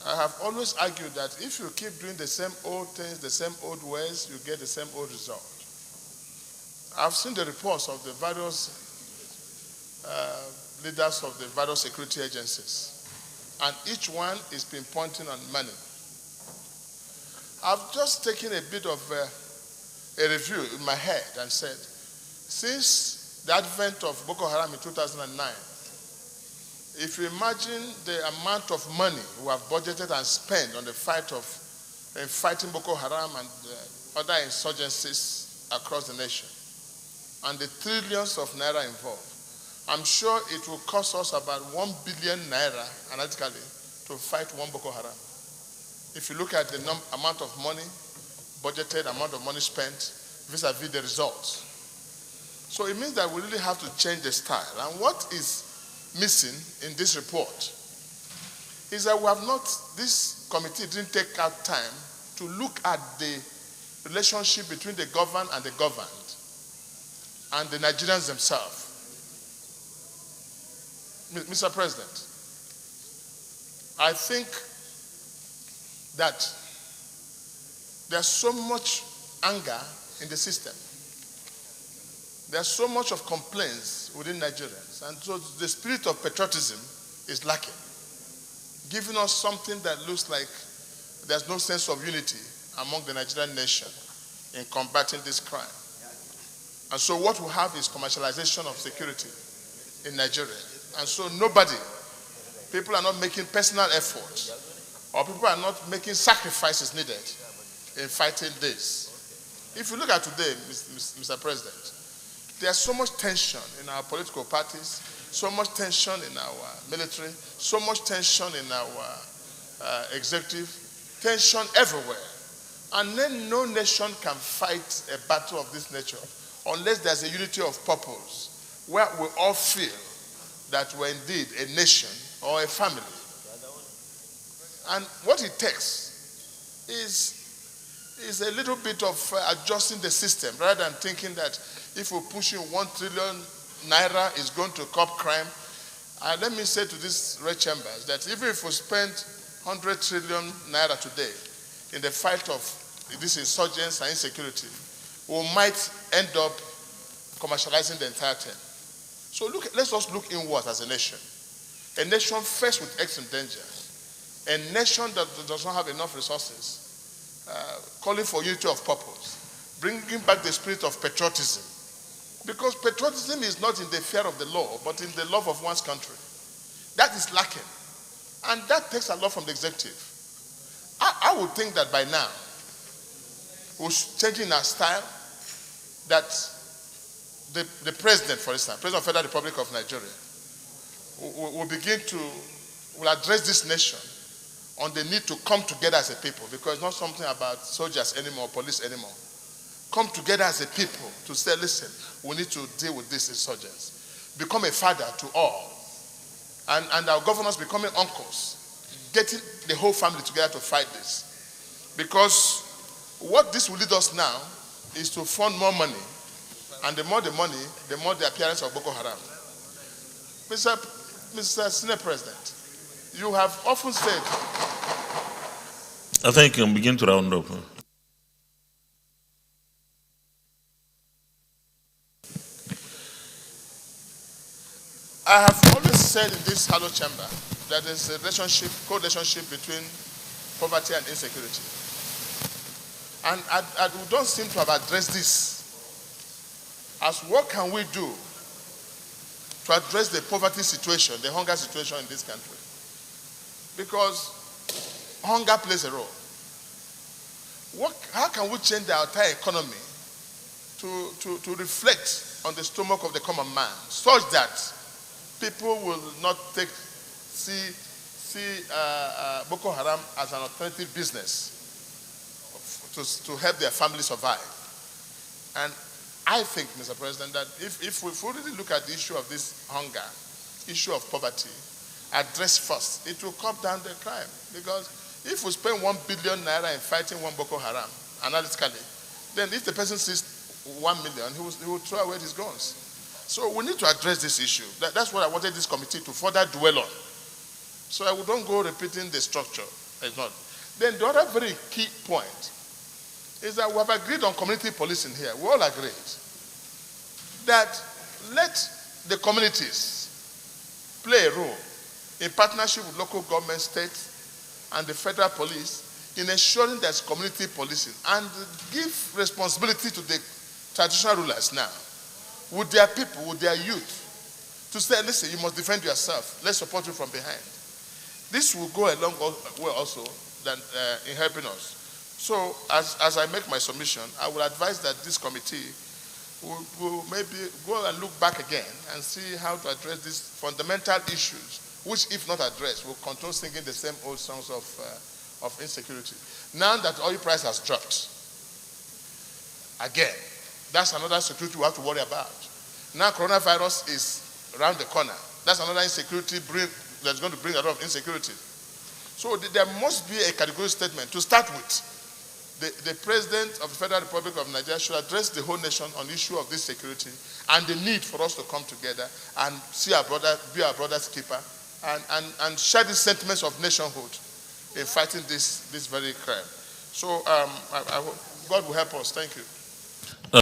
I have always argued that if you keep doing the same old things, the same old ways, you get the same old result. I've seen the reports of the various leaders of the various security agencies, and each one is pinpointing on money. I've just taken a bit of a review in my head and said, since the advent of Boko Haram in 2009, if you imagine the amount of money we have budgeted and spent on the fight of fighting Boko Haram and other insurgencies across the nation, and the trillions of naira involved, I'm sure it will cost us about 1 billion naira analytically to fight one Boko Haram. If you look at the amount of money budgeted, amount of money spent vis-a-vis the results. So it means that we really have to change the style. And what is missing in this report is that we have not, this committee didn't take out time to look at the relationship between the governed and the governed and the Nigerians themselves. Mr. President, I think that there's so much anger in the system. There's so much of complaints within Nigerians, and so the spirit of patriotism is lacking, giving us something that looks like there's no sense of unity among the Nigerian nation in combating this crime. And so what we have is commercialization of security in Nigeria. And so people are not making personal efforts, or people are not making sacrifices needed in fighting this. If you look at today, Mr. President, there's so much tension in our political parties, so much tension in our military, so much tension in our executive, tension everywhere. And then no nation can fight a battle of this nature unless there's a unity of purpose, where we all feel that we're indeed a nation or a family. And what it takes is a little bit of adjusting the system, rather than thinking that if we're pushing 1 trillion naira is going to curb crime. Let me say to these red chambers that even if we spend 100 trillion naira today in the fight of these insurgents and insecurity, we might end up commercializing the entire thing. So let's just look inward as a nation. A nation faced with extreme danger. A nation that does not have enough resources, calling for unity of purpose, bringing back the spirit of patriotism. Because patriotism is not in the fear of the law, but in the love of one's country. That is lacking. And that takes a lot from the executive. I would think that by now, we're changing our style, that the president, for instance, President of the Federal Republic of Nigeria, will address this nation on the need to come together as a people, because it's not something about soldiers anymore, police anymore. Come together as a people to say, listen, we need to deal with these insurgents. Become a father to all. And our governors becoming uncles, getting the whole family together to fight this. Because what this will lead us now is to fund more money. And the more the money, the more the appearance of Boko Haram. Mr. Senate President, you have often said... I think you can begin to round up. I have always said in this hollow chamber that there's a co-relationship between poverty and insecurity. And we don't seem to have addressed this. As what can we do to address the poverty situation, the hunger situation in this country? Because hunger plays a role. How can we change the entire economy to reflect on the stomach of the common man, such that people will not see Boko Haram as an alternative business to help their family survive? And I think, Mr. President, that if we really look at the issue of this hunger, issue of poverty, address first, it will cut down the crime. Because if we spend 1 billion naira in fighting one Boko Haram, analytically, then if the person sees 1 million, he will throw away his guns. So we need to address this issue. That's what I wanted this committee to further dwell on. So I don't go repeating the structure. It's not. Then the other very key point is that we have agreed on community policing here. We all agreed that let the communities play a role in partnership with local government, states, and the federal police in ensuring there's community policing, and give responsibility to the traditional rulers now, with their people, with their youth, to say, listen, you must defend yourself. Let's support you from behind. This will go a long way also than in helping us. So as I make my submission, I will advise that this committee will maybe go and look back again and see how to address these fundamental issues, which, if not addressed, will continue singing the same old songs of insecurity. Now that oil price has dropped, again, that's another security we have to worry about. Now coronavirus is around the corner. That's another insecurity that's going to bring a lot of insecurity. So there must be a category statement. To start with, the President of the Federal Republic of Nigeria should address the whole nation on the issue of this security and the need for us to come together and see our brother, be our brother's keeper, and share the sentiments of nationhood in fighting this very crime. So I hope God will help us. Thank you.